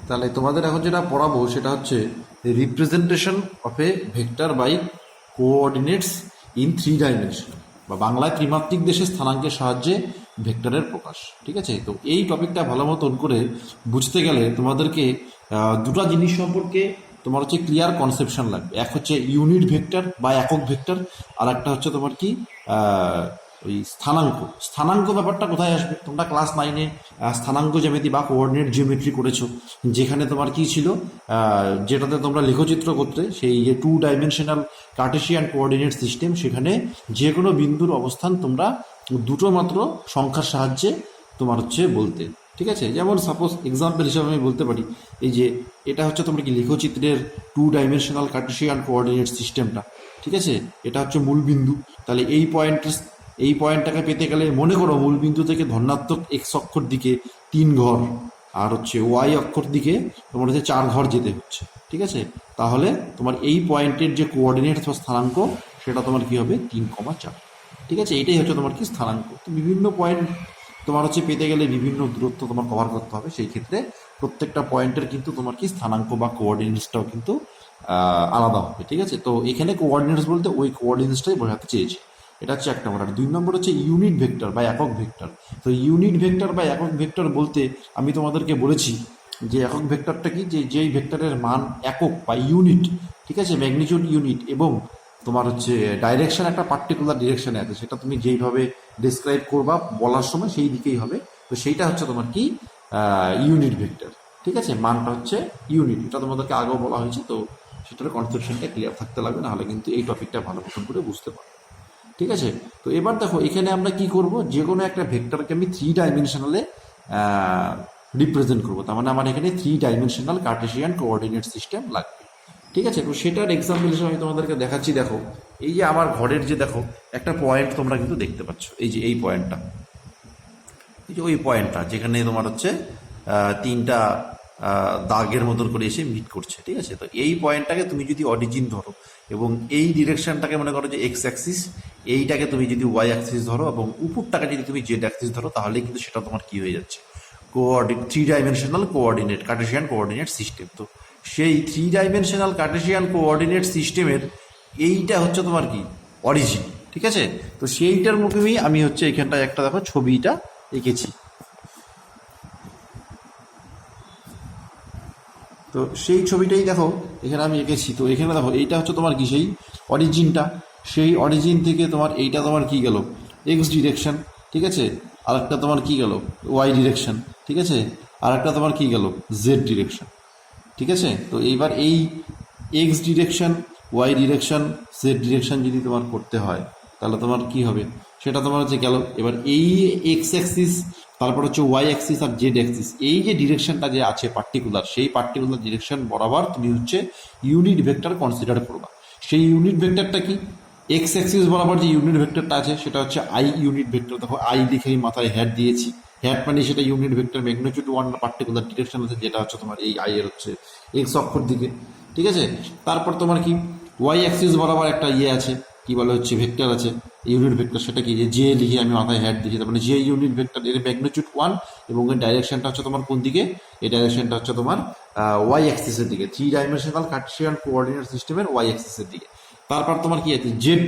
তাহলে তোমাদের এখন যেটা পড়াবো সেটা হচ্ছে representation of a vector by coordinates in 3 dimension, বা বাংলায় ত্রিমাত্রিক দেশে স্থানাঙ্কের সাহায্যে ভেক্টরের প্রকাশ। ঠিক আছে, তো এই টপিকটা ভালো মতন করে বুঝতে গেলে তোমাদেরকে দুটো জিনিস সম্পর্কে তোমার হচ্ছে ক্লিয়ার কনসেপশন লাগবে। এক হচ্ছে ইউনিট ভেক্টর বা একক ভেক্টর, আর একটা হচ্ছে তোমার কি ওই স্থানাঙ্ক। স্থানাঙ্ক ব্যাপারটা কোথায় আসবে? তোমরা ক্লাস 9-এ স্থানাঙ্ক জ্যামিতি বা কোঅর্ডিনেট জিওমেট্রি করেছো, যেখানে তোমার কি ছিল, যেটাতে তোমরা লেখচিত্র করতে, সেই যে 2 ডাইমেনশনাল কার্টেশিয়ান কোঅর্ডিনেট সিস্টেম, সেখানে যে কোনো বিন্দুর অবস্থান তোমরা দুটো মাত্র সংখ্যার সাহায্যে তোমার হচ্ছে বলতে। ঠিক আছে, যেমন সাপোজ এক্সাম্পল হিসাবে আমি বলতে পারি, এই যে এটা হচ্ছে তোমরা কি লেখচিত্রের 2 ডাইমেনশনাল কার্টেশিয়ান কোঅর্ডিনেট সিস্টেমটা। ঠিক আছে, এটা হচ্ছে মূল বিন্দু। তাহলে এই পয়েন্টটাকে পেতে গেলে মনে করো মূল বিন্দু থেকে ধনাত্মক এক্স অক্ষর দিকে 3 ঘর, আর হচ্ছে ওয়াই অক্ষর দিকে তোমার হচ্ছে 4 ঘর যেতে হচ্ছে। ঠিক আছে, তাহলে তোমার এই পয়েন্টের যে কোঅর্ডিনেট বা স্থানাঙ্ক, সেটা তোমার কি হবে? 3,4। ঠিক আছে, এটাই হচ্ছে তোমার কি স্থানাঙ্ক। তো বিভিন্ন পয়েন্ট তোমার হচ্ছে পেতে গেলে বিভিন্ন দূরত্ব তোমার কভার করতে হবে। সেই ক্ষেত্রে প্রত্যেকটা পয়েন্টের কিন্তু তোমার কি স্থানাঙ্ক বা কোঅর্ডিনেটসটাও কিন্তু আলাদা হবে। ঠিক আছে, তো এখানে কোঅর্ডিনেটস বলতে ওই কোঅর্ডিনেটসটাই বোঝাতে চেয়েছি। এটা হচ্ছে 1 নম্বর। আর 2 নম্বর হচ্ছে ইউনিট ভেক্টর বা একক ভেক্টর। তো ইউনিট ভেক্টর বা একক ভেক্টর বলতে আমি তোমাদেরকে বলেছি যে একক ভেক্টরটা কি, যে যেই ভেক্টরের মান একক বা ইউনিট, ঠিক আছে, ম্যাগনিটিউড ইউনিট, এবং তোমার হচ্ছে ডাইরেকশন একটা পার্টিকুলার ডিরেকশনে আছে, সেটা তুমি যেইভাবে ডিসক্রাইব করবা বলার সময় সেই দিকেই হবে। তো সেইটা হচ্ছে তোমার কি ইউনিট ভেক্টর। ঠিক আছে, মানটা হচ্ছে ইউনিট। এটা তোমাদেরকে আগেও বলা হয়েছে, তো সেটার কনসেপশনটা ক্লিয়ার থাকতে লাগবে, নাহলে কিন্তু এই টপিকটা ভালো মতন করে বুঝতে পারবে। ঠিক আছে, তো এবার দেখো এখানে আমরা কি করব, যে কোনো একটা ভেক্টরকে আমি 3 ডাইমেনশনালে রিপ্রেজেন্ট করবো। তার মানে আমার এখানে 3 ডাইমেনশনাল কার্টেশিয়ান কোঅর্ডিনেট সিস্টেম লাগবে। ঠিক আছে, তো সেটার এক্সাম্পল হিসেবে আমি তোমাদেরকে দেখাচ্ছি। দেখো এই যে আমার ঘরের যে দেখো একটা পয়েন্ট তোমরা কিন্তু দেখতে পাচ্ছ, এই যে এই পয়েন্টটা, এই যে ওই পয়েন্টটা যেখানে তোমার হচ্ছে 3টা দাগের মতন করে এসে মিট করছে। ঠিক আছে, তো এই পয়েন্টটাকে তুমি যদি অরিজিন ধরো, এবং এই ডিরেকশনটাকে মনে করো যে এক্স অ্যাক্সিস, এইটাকে তুমি যদি ওয়াই অ্যাক্সিস ধরো, এবং উপরটাকে যদি তুমি জেড অ্যাক্সিস ধরো, তাহলে কিন্তু সেটা তোমার কি হয়ে যাচ্ছে? 3 dimensional coordinate Kardashian coordinate system. তো সেই 3 ডাইমেনশনাল কার্টেশিয়ান কোঅর্ডিনেট সিস্টেমের এইটা হচ্ছে তোমার কি অরিজিন। ঠিক আছে, তো সেইটার মুখেই আমি হচ্ছে এখানটায় একটা দেখো ছবিটা এঁকেছি। তো সেই ছবিটাই দেখো এখানে আমি এঁকেছি। তো এখানে দেখো এইটা হচ্ছে তোমার কি সেই অরিজিনটা। সেই অরিজিন থেকে তোমার এইটা তোমার কি গেল? X direction. ঠিক আছে, আর একটা তোমার কি গেল? Y direction. ঠিক আছে, আর একটা তোমার কি গেল? Z direction. ঠিক আছে, তো এইবার এই X direction, Y direction, Z direction যদি তোমার করতে হয়, তাহলে তোমার কি হবে? সেটা তোমার হচ্ছে গেল। এবার এই এক্স অ্যাক্সিস, তারপর হচ্ছে ওয়াই অ্যাক্সিস আর জেড অ্যাক্সিস, এই যে ডিরেকশনটা যে আছে পার্টিকুলার, সেই পার্টিকুলার ডিরেকশন বরাবর তুমি হচ্ছে ইউনিট ভেক্টর কনসিডার করবা। সেই ইউনিট ভেক্টরটা কি? এক্স অ্যাক্সিস বরাবর যে ইউনিট ভেক্টরটা আছে সেটা হচ্ছে আই ইউনিট ভেক্টর। দেখো আই লিখেই মাথায় হ্যাট দিয়েছি। হ্যাট মানে সেটা unit vector magnitude 1 particular direction আছে, যেটা হচ্ছে তোমার এই আই এর হচ্ছে এক্স অক্ষর দিকে। ঠিক আছে, তারপর তোমার কি ওয়াই অ্যাক্সিস বরাবর একটা ইয়ে আছে, কি বলে হচ্ছে ভেক্টর আছে, ইউনিট ভেক্টর। সেটা কি? যে লিখে আমি মাথায় হ্যাট দিয়েছি, তার মানে যে ইউনিট ভেক্টর এর ম্যাগনিটিউড 1, এবং এর ডাইরেকশনটা হচ্ছে তোমার কোন দিকে? এই ডাইরেকশনটা হচ্ছে তোমার ওয়াই অ্যাক্সিসের দিকে, 3 ডাইমেনশনাল কার্টেসিয়ান কোঅর্ডিনেট সিস্টেমের ওয়াই অ্যাক্সিসের দিকে। তারপর তোমার কি আছে? জেড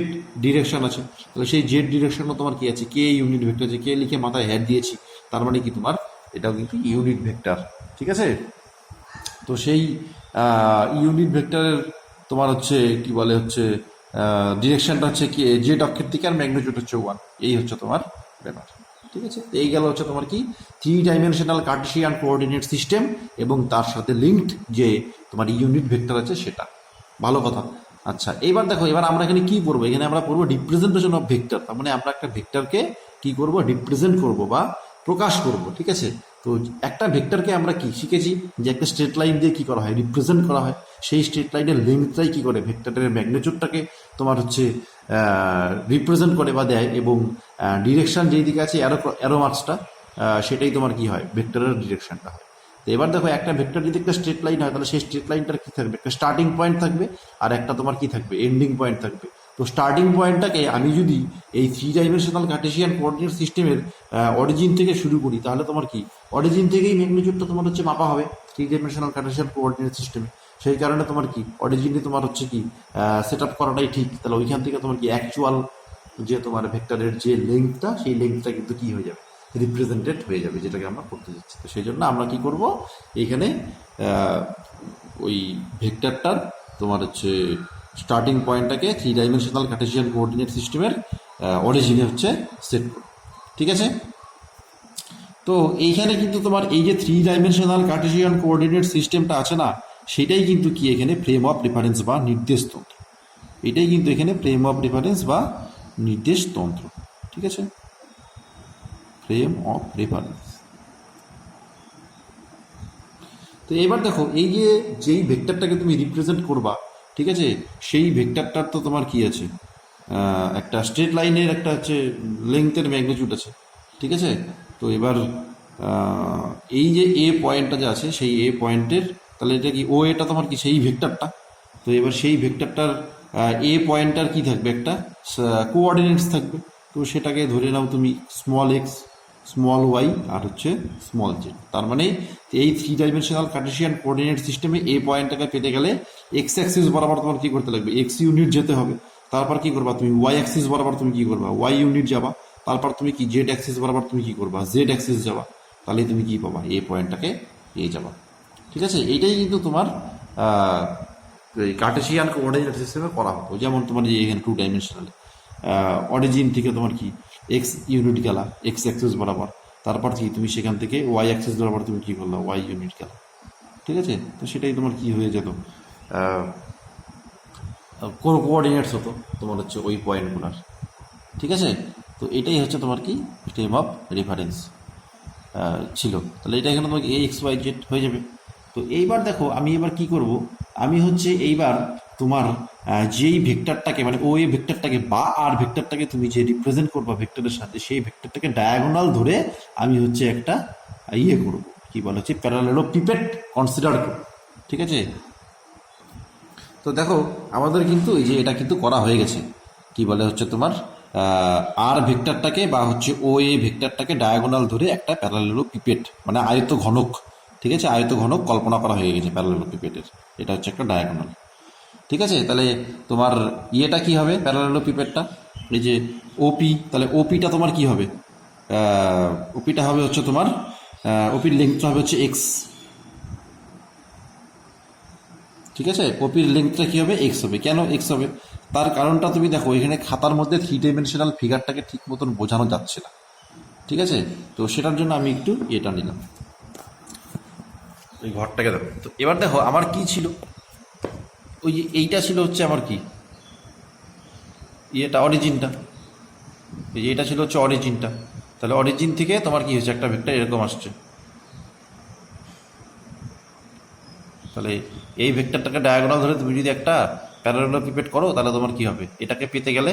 ডিরেকশন আছে। তাহলে সেই জেড ডিরেকশনও তোমার কি আছে? কে ইউনিট ভেক্টর আছে, কে লিখে মাথায় হ্যাট দিয়েছি, তার মানে কি তোমার এটাও কিন্তু ইউনিট ভেক্টর। ঠিক আছে, তো সেই ইউনিট ভেক্টরের তোমার হচ্ছে কি বলে হচ্ছে ডিরেকশনটা হচ্ছে কি জেড অক্ষের দিকে, আর ম্যাগনিটিউড হচ্ছে 1। এই হচ্ছে তোমার ব্যাপার। ঠিক আছে, তো এই গেল হচ্ছে তোমার কি 3 ডাইমেনশনাল কার্টেসিয়ান কোঅর্ডিনেট সিস্টেম, এবং তার সাথে লিঙ্কড যে তোমার ইউনিট ভেক্টর আছে সেটা। ভালো কথা। আচ্ছা, এবার দেখো এবার আমরা এখানে কি করবো? এখানে আমরা পড়বো রিপ্রেজেন্টেশন অফ ভেক্টর। তার মানে আমরা একটা ভেক্টরকে কি করব? রিপ্রেজেন্ট করব বা প্রকাশ করব। ঠিক আছে, তো একটা ভেক্টরকে আমরা কি শিখেছি? যে একটা স্ট্রেট লাইন দিয়ে কি করা হয়? রিপ্রেজেন্ট করা হয়। সেই স্ট্রেট লাইনের লেন্থটাই কি করে? ভেক্টরের ম্যাগনিটিউডটাকে তোমার হচ্ছে রিপ্রেজেন্ট করে বা দেয়, এবং ডিরেকশন যেই দিকে আছে অ্যারো মার্কসটা, সেটাই তোমার কি হয়? ভেক্টরের ডিরেকশনটা হয়। তো এবার দেখো একটা ভেক্টর যদি একটা স্ট্রেট লাইন হয়, তাহলে সেই স্ট্রেট লাইনটার কি থাকবে? একটা স্টার্টিং পয়েন্ট থাকবে, আর একটা তোমার কি থাকবে? এন্ডিং পয়েন্ট থাকবে। তো স্টার্টিং পয়েন্টটাকে আমি যদি এই 3 ডাইমেনশনাল কার্টেসিয়ান কোঅর্ডিনেট সিস্টেমের অরিজিন থেকে শুরু করি, তাহলে তোমার কি অরিজিন থেকেই ম্যাগনিটিউডটা তোমার হচ্ছে মাপা হবে 3 ডাইমেনশনাল কার্টেসিয়ান কোঅর্ডিনেট সিস্টেমে। সেই কারণে তোমার কি অরিজিনে তোমার হচ্ছে কি সেট আপ করাটাই ঠিক। তাহলে ওইখান থেকে তোমার কি অ্যাকচুয়াল যে তোমার ভেক্টরের যে লেন্থটা, সেই লেন্থটা কিন্তু কি হয়ে যাবে, রিপ্রেজেন্টেড হয়ে যাবে, যেটাকে আমরা করতে যাচ্ছি। তো সেই জন্য আমরা কি করব, এইখানে ওই ভেক্টরটার তোমার হচ্ছে স্টার্টিং পয়েন্টটাকে 3 ডাইমেনশনাল কার্টেসিয়ান কোঅর্ডিনেট সিস্টেমের অরিজিনে হচ্ছে সেট করব। ঠিক আছে? তো এইখানে কিন্তু তোমার এই যে 3 ডাইমেনশনাল কার্টেসিয়ান কোঅর্ডিনেট সিস্টেমটা আছে না, সেটাই কিন্তু কি এখানে ফ্রেম অফ রেফারেন্স বা নির্দেশ তন্ত্র। এটাই কিন্তু এখানে ফ্রেম অফ রেফারেন্স বা নির্দেশ তন্ত্র। ঠিক আছে? Frame of reference. তো এবার দেখো, এই যে যেই ভেক্টরটাকে তুমি রিপ্রেজেন্ট করবা, ঠিক আছে, সেই ভেক্টরটার তো তোমার কি আছে, একটা স্ট্রেট লাইনের একটা হচ্ছে লেংথের ম্যাগনিটিউড আছে। ঠিক আছে? তো এবার এই যে এ পয়েন্টটা যে আছে, সেই এ পয়েন্টের তাহলে এটা কি ও, এটা তোমার কি সেই ভেক্টরটা। তো এবার সেই ভেক্টরটার এ পয়েন্টটার কি থাকবে, একটা কোঅর্ডিনেটস থাকবে। তো সেটাকে ধরে নাও তুমি স্মল এক্স, স্মল ওয়াই আর হচ্ছে স্মল জেড। তার মানে এই 3 ডাইমেনশনাল কার্টেসিয়ান কোঅর্ডিনেট সিস্টেমে এ পয়েন্টটাকে পেতে গেলে এক্স অ্যাক্সিস বরাবর তোমার কি করতে লাগবে, এক্স ইউনিট যেতে হবে। তারপর কি করবা তুমি, ওয়াই অ্যাক্সিস বরাবর তুমি কি করবা, ওয়াই ইউনিট যাবা। তারপর তুমি কি জেড অ্যাক্সিস বরাবর তুমি কি করবা, জেড অ্যাক্সিস যাবা। তাহলে তুমি কি পাবা, এ পয়েন্টটাকে পেয়ে যাবা। ঠিক আছে? এইটাই কিন্তু তোমার এই কার্টেসিয়ান কোঅর্ডিনেট সিস্টেমে করা হতো। যেমন তোমার যে এখানে 2 ডাইমেনশনাল অরিজিন থেকে তোমার কি এক্স ইউনিট গেলা এক্স অ্যাক্সিস বরাবর, তারপর কি তুমি সেখান থেকে ওয়াই অ্যাক্সিস বরাবর তুমি কি করলা, ওয়াই ইউনিট গেলা। ঠিক আছে? তো সেটাই তোমার কি হয়ে যেত, কোঅর্ডিনেটস হতো তোমার হচ্ছে ওই পয়েন্টগুলোর। ঠিক আছে? তো এটাই হচ্ছে তোমার কি ফ্রেম অফ রেফারেন্স ছিল। তাহলে এটা এখানে তোমাকে এ এক্স ওয়াই জেড হয়ে যাবে। তো এইবার দেখো, আমি এবার কি করব, আমি হচ্ছে এইবার তোমার যেই ভেক্টরটাকে মানে ও এ ভেক্টরটাকে বা আর ভেক্টরটাকে তুমি যে রিপ্রেজেন্ট করবা ভেক্টরের সাথে, সেই ভেক্টরটাকে ডায়াগোনাল ধরে আমি হচ্ছে একটা ইয়ে করব, কি বলা হচ্ছে প্যারালেলোপিপেড কনসিডার করব। ঠিক আছে? তো দেখো, আমাদের কিন্তু এই যে এটা কিন্তু করা হয়ে গেছে, কি বলে হচ্ছে তোমার আর ভেক্টরটাকে বা হচ্ছে ও এ ভেক্টরটাকে ডায়াগোনাল ধরে একটা প্যারালেলোপিপেড মানে আয়ত ঘনক, ঠিক আছে, আয়ত ঘনক কল্পনা করা হয়ে গেছে প্যারালেলোপিপেডের। এটা হচ্ছে একটা ডায়াগোনাল। ঠিক আছে? তাহলে তোমার ইয়েটা কি হবে, প্যারালেলোপিপেডটা এই যে ওপি, তাহলে ওপিটা তোমার কি হবে, ওপিটা হবে হচ্ছে তোমার ওপির লেন্থটা হবে হচ্ছে এক্স। ঠিক আছে? ওপির লেন্থটা কী হবে, এক্স হবে। কেন এক্স হবে, তার কারণটা তুমি দেখো, এখানে খাতার মধ্যে 3 ডাইমেনশনাল ফিগারটাকে ঠিক মতন বোঝানো যাচ্ছে না। ঠিক আছে? তো সেটার জন্য আমি একটু এটা নিলাম, ওই ঘরটাকে দেখো। তো এবার দেখো আমার কি ছিল, ওই যে এইটা ছিল হচ্ছে আমার কি ইয়েটা অরিজিনটা, এই যে এটা ছিল হচ্ছে অরিজিনটা। তাহলে অরিজিন থেকে তোমার কি হচ্ছে, একটা ভেক্টর এরকম আসছে। তাহলে এই ভেক্টরটাকে ডায়াগোনাল ধরে তুমি যদি একটা প্যারালেলোপিপেড করো, তাহলে তোমার কি হবে, এটাকে পেতে গেলে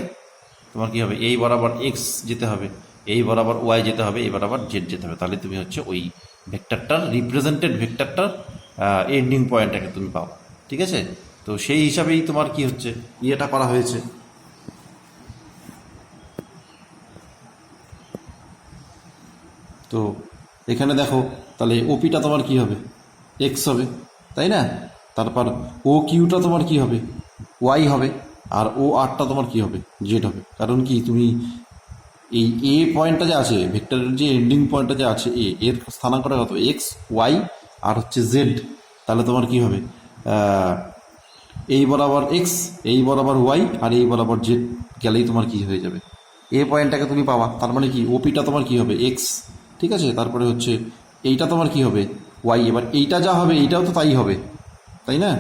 তোমার কি হবে, এই বরাবর এক্স যেতে হবে, এই বরাবর ওয়াই যেতে হবে, এই বরাবর জেড যেতে হবে। তাহলে তুমি হচ্ছে ওই ভেক্টরটার রিপ্রেজেন্টেড ভেক্টরটার এন্ডিং পয়েন্টটাকে তুমি পাও। ঠিক আছে? তো সেই হিসাবেই তোমার কি হচ্ছে ইয়েটা করা হয়েছে। তো এখানে দেখো, তাহলে ওপিটা তোমার কি হবে, এক্স হবে, তাই না? তারপর ও কিউটা তোমার কি হবে, ওয়াই হবে। আর ও আরটা তোমার কি হবে, জেড হবে। কারণ কি তুমি এই এ পয়েন্টটা যে আছে ভেক্টরের যে এন্ডিং পয়েন্টটা যে আছে এ, এর স্থানাঙ্কটা কত, এক্স ওয়াই আর হচ্ছে জেড। তাহলে তোমার কি হবে, এই বরাবর এক্স, এই বরাবর ওয়াই আর এই বরাবর জেড গেলেই তোমার কি হয়ে যাবে, এ পয়েন্টটাকে তুমি পাবা। তার মানে কি ওপিটা তোমার কি হবে, এক্স। ঠিক আছে? তারপরে হচ্ছে এইটা তোমার কি হবে, ওয়াই। এবার এইটা যা হবে এইটাও তো তাই হবে, তাই না?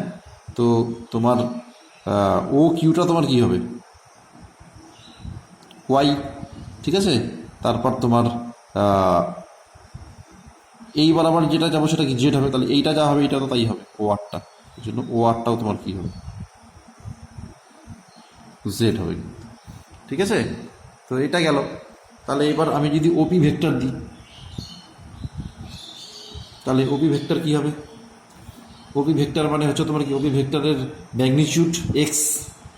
তো তোমার ও কিউটা তোমার কি হবে, ওয়াই। ঠিক আছে? তারপর তোমার এই বরাবর যেটা যাবো সেটা কি, জেড হবে। তাহলে এইটা যা হবে এইটা তো তাই হবে, ও আরটা। এই জন্য ও আরটাও তোমার কি হবে, জেড হবে। ঠিক আছে? তো এটা গেল। তাহলে এবার আমি যদি ওপি ভেক্টর দিই, তাহলে ওপি ভেক্টর কি হবে, ওপি ভেক্টর মানে হচ্ছে তোমার কি, ওপি ভেক্টরের ম্যাগনিটিউড এক্স।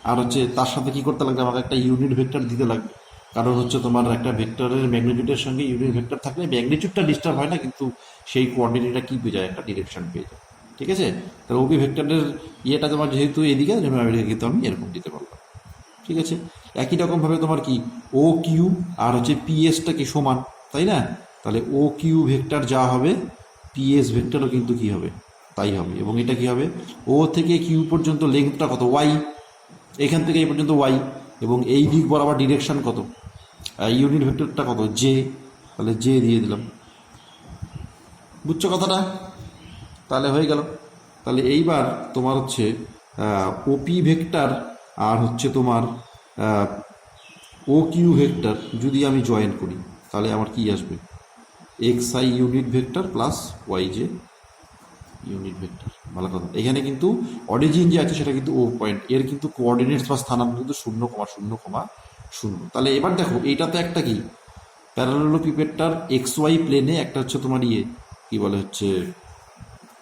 আর হচ্ছে তার সাথে কি করতে লাগবে, আমাকে একটা ইউনিট ভেক্টর দিতে লাগবে, কারণ হচ্ছে তোমার একটা ভেক্টরের ম্যাগনিটিউডের সঙ্গে ইউনিট ভেক্টর থাকলে ম্যাগনিটিউডটা ডিস্টার্ব হয় না, কিন্তু সেই কোয়ান্টিটিটা কি পেয়ে যায়, একটা ডিরেকশন পেয়ে যায়। ঠিক আছে, তাহলে ওপি ভেক্টরের ইয়েটা তোমার যেহেতু এদিকে কিন্তু আমি এরকম দিতে পারলাম। ঠিক আছে, একই রকমভাবে তোমার কি ও কিউ আর হচ্ছে পিএসটা কি সমান, তাই না? তাহলে ও কিউ ভেক্টর যা হবে পিএস ভেক্টরও কিন্তু কি হবে, তাই হবে। এবং এটা কি হবে, ও থেকে কিউ পর্যন্ত লেন্থটা কত, ওয়াই, এখান থেকে এই পর্যন্ত ওয়াই, এবং এই দিক বরাবর ডিরেকশন কত, ইউনিট ভেক্টরটা কত, জে, তাহলে জে দিয়ে দিলাম। বুঝছো কথাটা? তাহলে হয়ে গেল। তাহলে এইবার তোমার হচ্ছে ওপি ভেক্টর আর হচ্ছে তোমার ও কিউ ভেক্টর যদি আমি জয়েন করি, তাহলে আমার কি আসবে, x i unit vector plus y j unit vector. ভালো কথা, এখানে কিন্তু অরিজিন যে আছে সেটা কিন্তু ও পয়েন্ট, এর কিন্তু কোঅর্ডিনেটস বা স্থানাঙ্ক কিন্তু 0,0,0। তাহলে এবার দেখো এইটাতে একটা কি প্যারালেলোপিপেডটার এক্স ওয়াই প্লেনে একটা হচ্ছে তোমার ইয়ে কি বলে হচ্ছে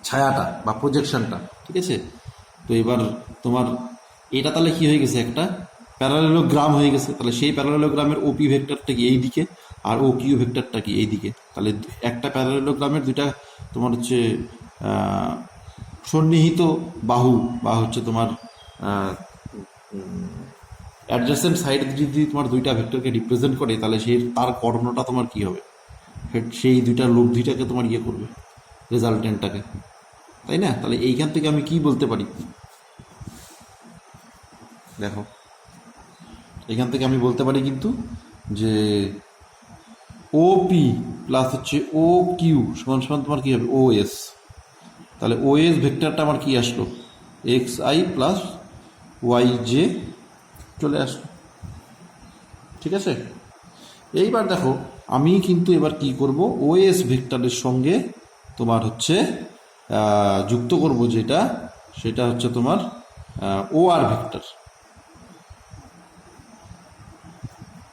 ছায়াটা বা প্রজেকশনটা। ঠিক আছে, তো এবার তোমার এটা তাহলে কি হয়ে গেছে, একটা প্যারালেলোগ্রাম হয়ে গেছে। তাহলে সেই প্যারালেলোগ্রামের ওপি ভেক্টরটা কি এই দিকে আর ও কিউ ভেক্টরটা কি এই দিকে। তাহলে একটা প্যারালেলোগ্রামের দুইটা তোমার হচ্ছে সন্নিহিত বাহু বা হচ্ছে তোমার অ্যাডজাসেন্ট সাইড যদি তোমার দুইটা ভেক্টরকে রিপ্রেজেন্ট করে, তাহলে সেই তার কর্ণটা তোমার কি হবে, সেই দুইটা লব্ধিটাকে তোমার ইয়ে করবে, রেজাল্টেন্টটাকে, তাই না? তাহলে এইখান থেকে আমি কি বলতে পারি, দেখো এখান থেকে আমি বলতে পারি কিন্তু যে ও পি প্লাস হচ্ছে ও কিউ সমান সমান তোমার কি হবে, ও এস। তাহলে ও এস ভেক্টরটা আমার কি আসলো, x i plus y j চলে আসলো। ঠিক আছে, এইবার দেখো আমি কিন্তু এবার কি করব, ও এস ভেক্টরের সঙ্গে তোমার হচ্ছে যুক্ত করব যেটা, সেটা হচ্ছে তোমার ও আর ভেক্টর।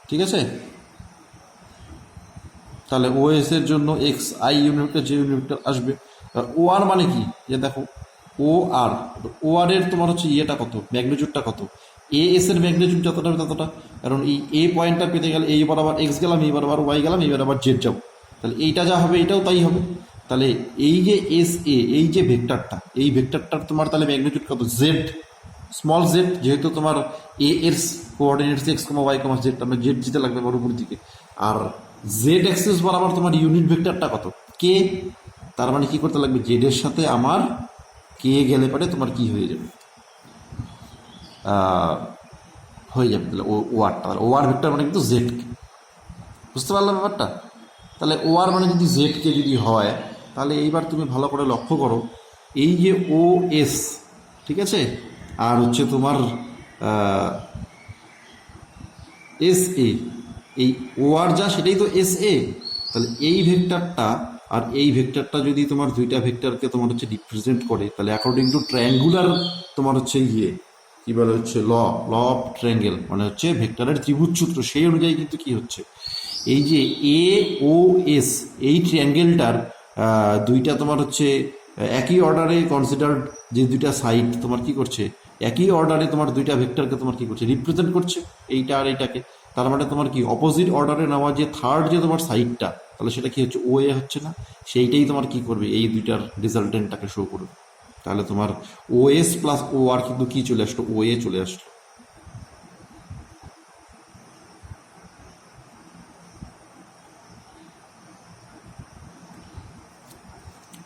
ঠিক আছে, তাহলে ও এস এর জন্য এক্স আই ইউনিট ভেক্টর যে ইউনিট ভেক্টর আসবে। ও আর মানে কি, যে দেখো ও আর, ও আর এর তোমার হচ্ছে ইয়েটা কত, ম্যাগনিটিউডটা কত, এ এস এর ম্যাগনিটিউড যতটা হবে ততটা, কারণ এই এ পয়েন্টটা পেতে গেলে এইবার আবার এক্স গেলাম, এইবার আবার ওয়াই গেলাম, এইবার আবার জেড যাবো, তাহলে এইটা যা হবে এটাও তাই হবে। তাহলে এই যে এস এ এই যে ভেক্টরটা, এই ভেক্টরটার তোমার তাহলে ম্যাগনিটিউড কত, জেড, স্মল জেড, যেহেতু তোমার এ এর কোঅর্ডিনেটস এক্স কমা ওয়াই কমা জেড, আমরা জেড যেতে লাগবে আমার উপর দিকে, আর জেড অ্যাক্সিস বরাবর তোমার ইউনিট ভেক্টরটা কত, কে। তার মানে কি করতে লাগবে, জেড এর সাথে আমার কে গেলে পরে তোমার কি হয়ে যাবে, হয়ে যাবে তাহলে ও আরটা, তাহলে ও আর ভেক্টর মানে কিন্তু জেড কে। বুঝতে পারলাম ব্যাপারটা? তাহলে ও আর মানে যদি জেড কে যদি হয়, তাহলে এইবার তুমি ভালো করে লক্ষ্য করো, এই যে ও এস, ঠিক আছে, আর হচ্ছে তোমার এস এ, এই ও আর যা সেটাই তো এস এ। তাহলে এই ভেক্টরটা আর এই ভেক্টরটা যদি তোমার দুইটা ভেক্টরকে তোমার হচ্ছে রিপ্রেজেন্ট করে, তাহলে অ্যাকর্ডিং টু ট্রায়াঙ্গুলার তোমার হচ্ছে ইয়ে কি বলে হচ্ছে ল অফ ট্রায়াঙ্গেল, মানে হচ্ছে ভেক্টরের ত্রিভুজ সূত্র, সেই অনুযায়ী কিন্তু কি হচ্ছে, এই যে এ ও এস এই ট্রায়াঙ্গেলটার দুইটা তোমার হচ্ছে একই অর্ডারে কনসিডার্ড, যে দুইটা সাইড তোমার কি করছে, একই অর্ডারে তোমার দুইটা ভেক্টরকে তোমার কি করছে, রিপ্রেজেন্ট করছে, এইটা আর এইটাকে। তার মানে তোমার কি অপোজিট অর্ডারে নেওয়া যে থার্ড যে তোমার সাইডটা, তাহলে সেটা কি হচ্ছে, ও এ হচ্ছে না, সেইটাই তোমার কি করবে, এই দুইটার রেজাল্টেন্টটাকে শো করবে। তাহলে তোমার ও এস প্লাস ও আর কিন্তু কি চলে আসলো, ও এ চলে আসলো।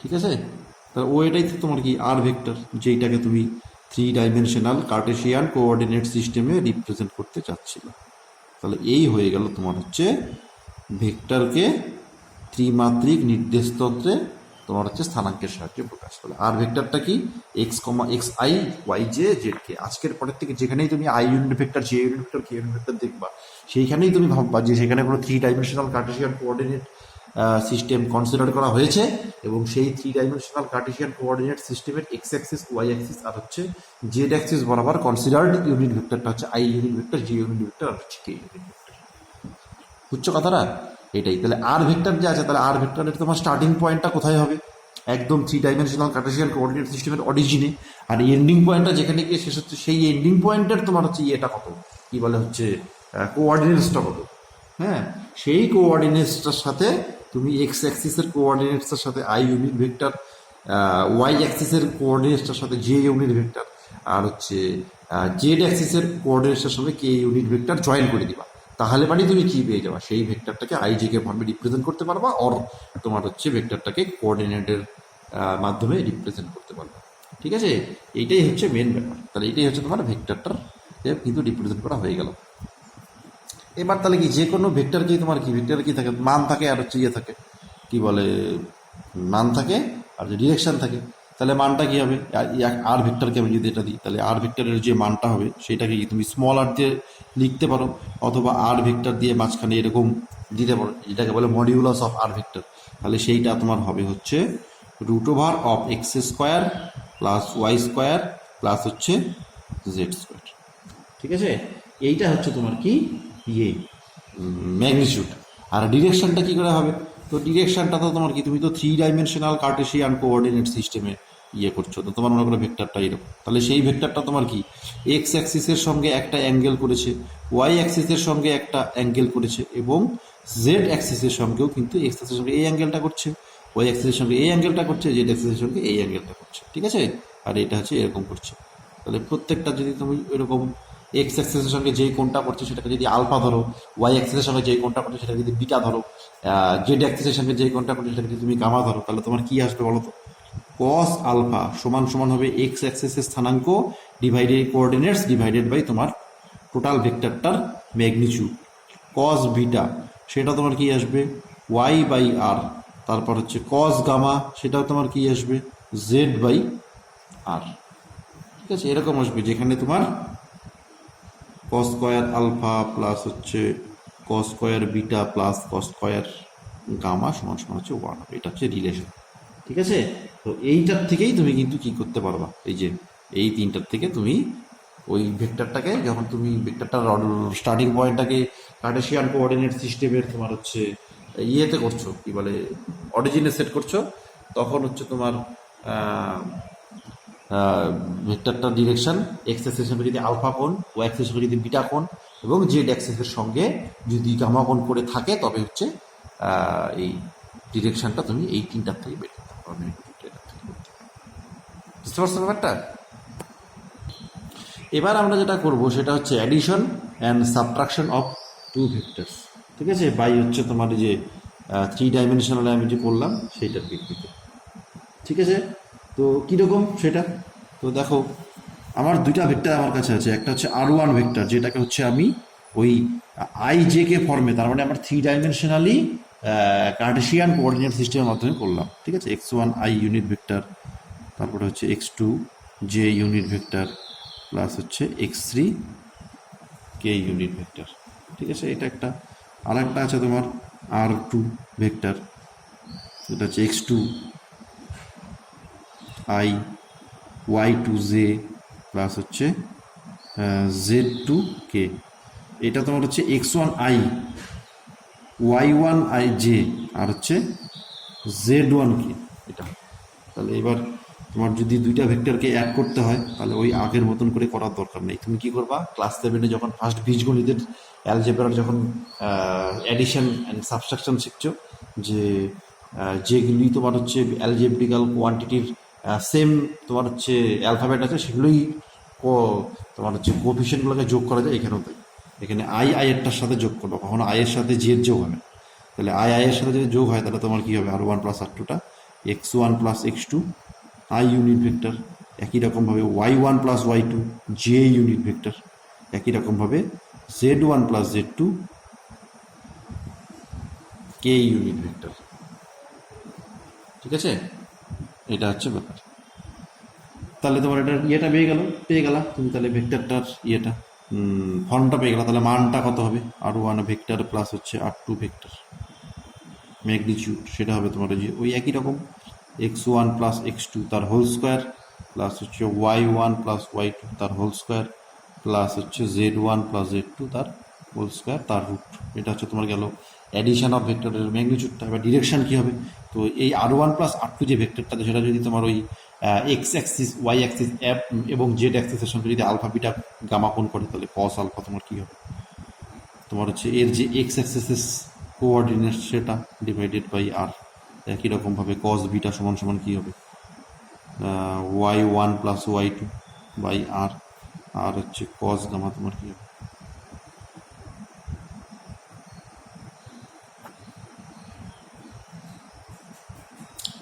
ঠিক আছে, তাহলে ও এটাই তো তোমার কি আর ভেক্টর, যেইটাকে তুমি 3 ডাইমেনশনাল কার্টেশিয়ান কোঅর্ডিনেট সিস্টেমে রিপ্রেজেন্ট করতে চাচ্ছিল। তাহলে এই হয়ে গেল তোমার হচ্ছে ভেক্টরকে ত্রিমাত্রিক নির্দেশতন্ত্রে তোমার হচ্ছে স্থানাঙ্কের সাহায্যে প্রকাশ করে। আর ভেক্টরটা কি, X comma X I Y J Z K. আজকের পরের থেকে যেখানেই তুমি I unit vector, J unit vector, K unit vector দেখবা, সেইখানেই তুমি ভাববা যে সেখানে কোনো 3 dimensional Cartesian coordinate system consider করা হয়েছে, এবং সেই 3 ডাইমেনশনাল কার্টেশিয়ান কোঅর্ডিনেট সিস্টেমের এক্স অ্যাক্সিস ওয়াই অ্যাক্সিস আর হচ্ছে জেড অ্যাক্সিস বরাবর কনসিডার্ড ইউনিট ভেক্টরটা হচ্ছে I unit vector, J unit vector আর হচ্ছে কে ইউনিট ভেক্টর। বুঝছো কথাটা? এটাই। তাহলে আর ভেক্টর যে আছে, তাহলে আর ভেক্টরের তোমার স্টার্টিং পয়েন্টটা কোথায় হবে, একদম 3 ডাইমেনশনাল কার্টেসিয়ান কোঅর্ডিনেট সিস্টেমের অরিজিনে, আর এন্ডিং পয়েন্টটা যেখানে গিয়ে শেষ হচ্ছে সেই এন্ডিং পয়েন্টের তোমার হচ্ছে ইয়েটা কত, কি বলে হচ্ছে কোঅর্ডিনেটসটা কত। হ্যাঁ, সেই কোঅর্ডিনেটসটার সাথে তুমি এক্স অ্যাক্সিসের কোঅর্ডিনেটসের সাথে আই ইউনিট ভেক্টর, ওয়াই অ্যাক্সিসের কোঅর্ডিনেটসটার সাথে জে ইউনিট ভেক্টর, আর হচ্ছে জেড অ্যাক্সিসের কোঅর্ডিনেটসের সঙ্গে কে ইউনিট ভেক্টর জয়েন করে দিবা, তাহলে মানে তুমি কি পেয়ে যাবা, সেই ভেক্টরটাকে আই জে কে ফর্মে রিপ্রেজেন্ট করতে পারবা, অর তোমার হচ্ছে ভেক্টরটাকে কোঅর্ডিনেটের মাধ্যমে রিপ্রেজেন্ট করতে পারবা। ঠিক আছে, এইটাই হচ্ছে মেন ব্যাপার। তাহলে এইটাই হচ্ছে তোমার ভেক্টরটার কিন্তু রিপ্রেজেন্ট করা হয়ে গেল। এবার তাহলে কি যে কোনো ভেক্টরকেই তোমার কি ভেক্টর কি থাকে, মান থাকে আর হচ্ছে ইয়ে থাকে, কি বলে মান থাকে আর যে ডিরেকশন থাকে। তাহলে মানটা কি হবে, আর ভেক্টরকে আমি যদি এটা দিই, তাহলে আর ভেক্টরের যে মানটা হবে সেটাকে কি তুমি স্মল আর দিয়ে লিখতে পারো, অথবা আর ভেক্টর দিয়ে মাঝখানে এরকম দিতে পারো, যেটাকে বলে মডিউলাস অফ আর ভেক্টর। তাহলে সেইটা তোমার হবে হচ্ছে √অফ x square plus y square প্লাস হচ্ছে জেড স্কোয়ার। ঠিক আছে, এইটা হচ্ছে তোমার কি ইয়ে ম্যাগনিটিউড। আর ডিরেকশনটা কি করে হবে, তো ডিরেকশনটা তো তোমার কি, তুমি তো 3 ডাইমেনশনাল কার্টেসিয়ান কোঅর্ডিনেট সিস্টেমে ইয়ে করছো, তো তোমার মনে করো ভেক্টরটা এরকম, তাহলে সেই ভেক্টরটা তোমার কি এক্স অ্যাক্সিসের সঙ্গে একটা অ্যাঙ্গেল করেছে, ওয়াই অ্যাক্সিসের সঙ্গে একটা অ্যাঙ্গেল করেছে, এবং জেড অ্যাক্সিসের সঙ্গেও কিন্তু এক্স অ্যাক্সিসের সঙ্গে এই অ্যাঙ্গেলটা করছে, ওয়াই অ্যাক্সিসের সঙ্গে এই অ্যাঙ্গেলটা করছে, জেড অ্যাক্সিসের সঙ্গে এই অ্যাঙ্গেলটা করছে। ঠিক আছে, আর এটা হচ্ছে এরকম করছে। তাহলে প্রত্যেকটা যদি তুমি এরকম এক্স অ্যাক্সিসের সঙ্গে যেই কোণটা করছে সেটাকে যদি আলফা ধরো, ওয়াই অ্যাক্সিসের সঙ্গে যেই কোণটা করছে সেটাকে যদি বিটা ধরো, জেড অ্যাক্সিসের সঙ্গে যেই কোণটা করছে সেটাকে যদি তুমি গামা ধরো, তাহলে তোমার কি আসবে বলো তো, কস আলফা সমান সমান হবে এক্স অ্যাক্সিসের স্থানাঙ্ক ডিভাইডেড কোঅর্ডিনেটস ডিভাইডেড বাই তোমার টোটাল ভেক্টরটার ম্যাগনিটিউড। কস বিটা সেটা তোমার কি আসবে ওয়াই বাই আর, তারপর হচ্ছে কস গামা সেটাও তোমার কি আসবে জেড বাই আর। ঠিক আছে, এরকম আসবে যেখানে তোমার কস স্কোয়ার আলফা প্লাস হচ্ছে cos square beta plus cos square gamma সমান সমান হচ্ছে 1 হবে। এটা হচ্ছে রিলেশন। ঠিক আছে, তো এইটার থেকেই তুমি কিন্তু কি করতে পারবা, এই যে এই তিনটার থেকে তুমি ওই ভেক্টরটাকে, যখন তুমি ভেক্টরটার স্টার্টিং পয়েন্টটাকে কার্টেসিয়ান কোঅর্ডিনেট সিস্টেমের তোমার হচ্ছে ইয়েতে করছো, কি বলে অরিজিনে সেট করছো, তখন হচ্ছে তোমার ভেক্টরটার ডিরেকশন এক্স অ্যাক্সিসের সঙ্গে যদি আলফা কোণ, ওয়াই অ্যাক্সিসের সঙ্গে যদি বিটা কোণ, এবং জেড অ্যাক্সিসের সঙ্গে যদি গামা কোণ করে থাকে, তবে হচ্ছে এই ডিরেকশনটা তুমি এই তিনটার থেকে বের করতে পারবে। বুঝতে পারছো ব্যাপারটা? এবার আমরা যেটা করব সেটা হচ্ছে addition and subtraction of two vectors. ঠিক আছে, বাই হচ্ছে তোমার যে 3 ডাইমেনশনাল আমি যে করলাম সেইটার ভিত্তিতে। ঠিক আছে, তো কীরকম সেটা, তো দেখো আমার দুইটা ভেক্টর আমার কাছে আছে, একটা হচ্ছে R1 ভেক্টর, যেটাকে হচ্ছে আমি ওই আই জে কে ফর্মে, তার মানে আমার 3 ডাইমেনশনালি কার্টেসিয়ান কোঅর্ডিনেট সিস্টেমের মাধ্যমে করলাম। ঠিক আছে, x1 আই ইউনিট ভেক্টর, তারপরে হচ্ছে x2 J unit vector plus হচ্ছে x3 কে ইউনিট ভেক্টর। ঠিক আছে, এটা একটা। আর একটা আছে তোমার R2 ভেক্টর, এটা হচ্ছে x2 I y2 J plus হচ্ছে z2 কে। এটা তোমার হচ্ছে x1 I y1 I J R হচ্ছে z1 কে এটা। তাহলে এবার তোমার যদি দুইটা ভেক্টরকে অ্যাড করতে হয়, তাহলে ওই আগের মতন করে করার দরকার নেই। তুমি কি করবা, ক্লাস 7-এ যখন ফার্স্ট বীজগণিতের অ্যালজেব্রার যখন অ্যাডিশন অ্যান্ড সাবট্রাকশন শিখছো, যে যেগুলি তোমার হচ্ছে অ্যালজেব্রিক্যাল কোয়ান্টিটির সেম তোমার হচ্ছে অ্যালফাবেট আছে, সেগুলোই তোমার হচ্ছে কোএফিসিয়েন্টগুলোকে যোগ করা যায়। এখানেও তাই, এখানে আই এরটার সাথে যোগ করবো, কখনো আয়ের সাথে জেড যোগ হবে। তাহলে আয়ের সাথে যদি যোগ হয় তাহলে তোমার কি হবে, R1 প্লাস R2টা x1 plus x2 I unit vector, একই রকমভাবে y1 plus y2 J unit vector, একই রকমভাবে z1 প্লাস z2 কে ইউনিট ভেক্টর। ঠিক আছে, এটা হচ্ছে ব্যাপার। তাহলে তোমার এটা ইয়েটা পেয়ে গেলা তুমি, তাহলে ভেক্টরটার ইয়েটা ফর্মটা পেয়ে গেলা। তাহলে মানটা কত হবে, R1 ভেক্টর প্লাস হচ্ছে R2 ভেক্টর ম্যাগনিটিউড, সেটা হবে তোমার ওই একই রকম x1 প্লাস x2 তার হোল স্কোয়ার প্লাস হচ্ছে y1 প্লাস y2 তার হোল স্কোয়ার প্লাস হচ্ছে z1 প্লাস z2 তার হোল স্কোয়ার তার রুট। এটা হচ্ছে তোমার গেল অ্যাডিশন অফ ভেক্টরের ম্যাগনিচিউডটা। এবার ডিরেকশন কী হবে, তো এই R1 প্লাস R2 যে ভেক্টরটা, সেটা যদি তোমার ওই এক্স অ্যাক্সিস, ওয়াই অ্যাক্সিস এবং জেড অ্যাক্সিসের সঙ্গে যদি আলফা বিটা গামা কোণ করে, তাহলে কস আলফা তোমার কী হবে, তোমার হচ্ছে এর যে এক্স অ্যাক্সিসের কোঅর্ডিনেট সেটা ডিভাইডেড বাই আর। একই রকমভাবে কস বিটা সমান সমান কী হবে, y1 plus y2 by R. আর হচ্ছে কস গামা তোমার কী হবে,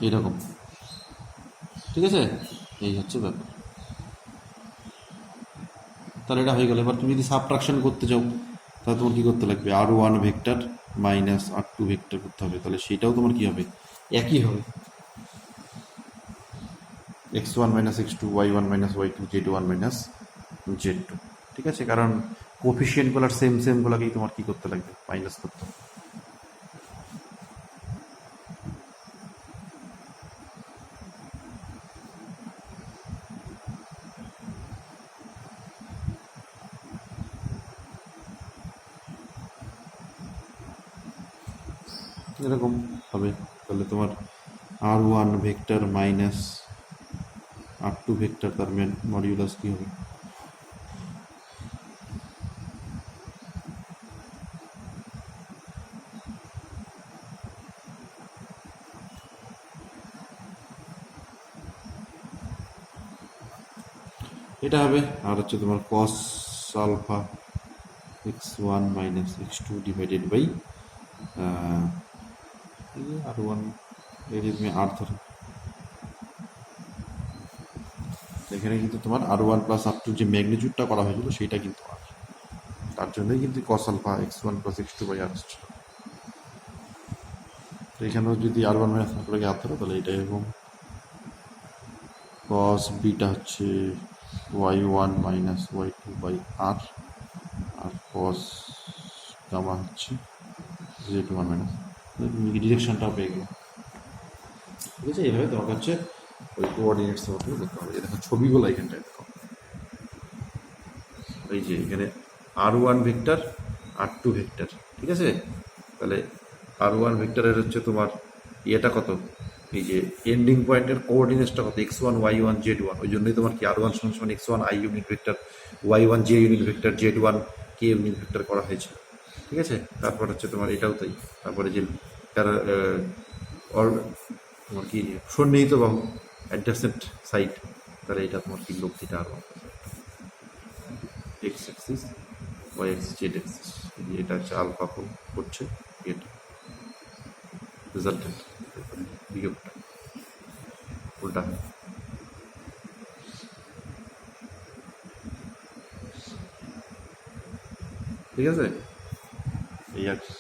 এরকম। ঠিক আছে, এই হচ্ছে ব্যাপার। তাহলে এটা হয়ে গেল। এবার তুমি যদি সাবট্রাকশন করতে চাও, তাহলে তোমার কী করতে লাগবে, R1 vector minus R2 vector করতে হবে। তাহলে সেটাও তোমার কী হবে, একই হবে, x1 minus x2, y1 minus y2, z1 minus z2। ঠিক আছে, কারণ কোফিসিয়েন্টগুলোর সেমগুলোকেই তোমার কী করতে লাগবে, মাইনাস করতে হবে। এরকম হবে। তাহলে তোমার R1 vector minus R2 vector, তার মডিউলাস কী হবে, এটা হবে। আর হচ্ছে তোমার cos alpha x1 minus x2 divided by R1, এই তুমি আর ধরো, এখানে কিন্তু তোমার R1 প্লাস R2 যে ম্যাগনিচিউডটা করা হয়েছিল সেইটা কিন্তু আর, তার জন্যই কিন্তু cos alpha x1 plus x2 by R আসছে। তো এখানেও যদি R1 মাইনাস R2 আর ধরো, তাহলে এটা এরকম কস বিটা হচ্ছে y1 minus y2 by R, আর কস গামা হচ্ছে z1 মাইনাস, ডিরেকশনটাও পেয়ে গেল। ঠিক আছে, এইভাবে তোমাকে হচ্ছে ওই কোঅর্ডিনেটস তোমাকে দেখতে হবে। দেখো ছবিগুলো এখানটায় দেখো, এই যে এখানে R1 ভেক্টর R2 ভেক্টর। ঠিক আছে, তাহলে R1 ভেক্টরের হচ্ছে তোমার ইয়েটা কত, এই যে এন্ডিং পয়েন্টের কোঅর্ডিনেটসটা কত, x1 y1 z1। ওই জন্যই তোমার কি R1 সমান সমান x1 i unit vector, y1 j unit vector, z1 k unit vector করা হয়েছে। ঠিক আছে, তারপর হচ্ছে তোমার এটাও তাই। তারপরে যে তোমার কি সন্নিহিত বাহু, অ্যাডজাসেন্ট সাইড, তাহলে এটা তোমার কি লব্ধিটা আর X axis, Y axis, Z axis. এটা হচ্ছে আলফা কোণ করছে, এটা রেজাল্টেন্ট বিয়োগটা উল্টা। ঠিক আছে, এই আর কি।